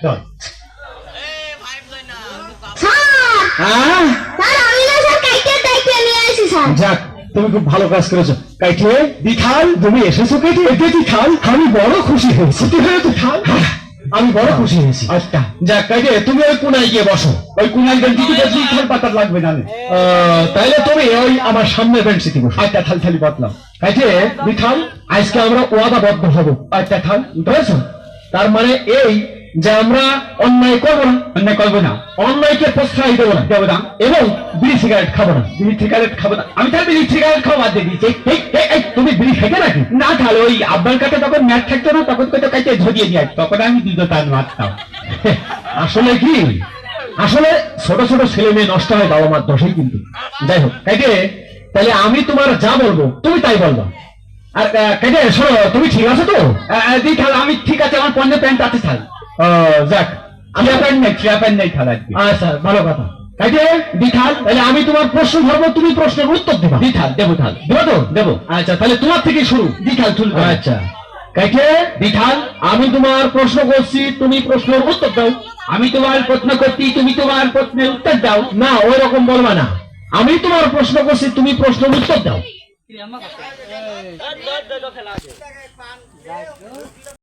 চল। যাক, তুমি খুব ভালো কাজ করেছো কাইটে। বিথাল, তুমি এসেছো কাইটে। বিথাল, আমি বড় খুশি হয়েছি। আমি বড় খুশি হয়েছি। আচ্ছা যাক কাইটে, তুমি ওই কোনায় গিয়ে বসো। ওই কোনায় বেঞ্চিতে বসলে থাল পাতা লাগবে না। তাইলে তুমি ওই আমার সামনে বেঞ্চিতে বসো। আচ্ছা থাল থালি বদলাম। কাইটে বিথাল, আজকে আমরা ওয়াদাবদ্ধ হব। আচ্ছা থাল, বুঝেছো? তার মানে এই যে আমরা অন্যায় করবো না। অন্যায় করবো না, অন্যায়কে প্রশ্রয় দেবো না, দেবো না। এবং বিড়ি সিগারেট খাবো না। বিড়ি সিগারেট খাবো না। আমি তাহলে বিড়ি সিগারেট খাওয়া বাদ দিয়ে দিচ্ছি। তুমি বিড়ি খেতে নাকি? না, তাহলে ওই আব্বার কাছে তখন ম্যাচ থাকতো না, তখন তো কাছে ঝরিয়ে নিয়ে তখন আমি দুটো তার মারতাম। আসলে কি, আসলে ছোট ছোট ছেলে মেয়ে নষ্ট হয় বাবা মার দোষেই কিন্তু। যাই হোক কাইটে, তাহলে আমি তোমার যা বলবো তুমি তাই বলবা। আর কাইটে শোনো, তুমি ঠিক আছো তো? আমি ঠিক আছে, আমার পণ্যের প্যান্ট আছে থাল। যাক, আমি প্যান্ট নেই থাল আজকে। আচ্ছা ভালো কথা। কাইটে বিথাল, তাহলে আমি তোমার প্রশ্ন ধরবো, তুমি প্রশ্নের উত্তর দেবা। বিথাল দেবো, থাল দেবো তো? দেবো। আচ্ছা তাহলে তোমার থেকে শুরু। বিথাল চুল। আচ্ছা কাইটে বিথাল, আমি তোমার প্রশ্ন করছি, তুমি প্রশ্নের উত্তর দাও। আমি তোমার প্রশ্ন করছি, তুমি তোমার প্রশ্নের উত্তর দাও। না, ওই রকম বলবা না। আমি তোমার প্রশ্ন করছি, তুমি প্রশ্নের উত্তর দাও।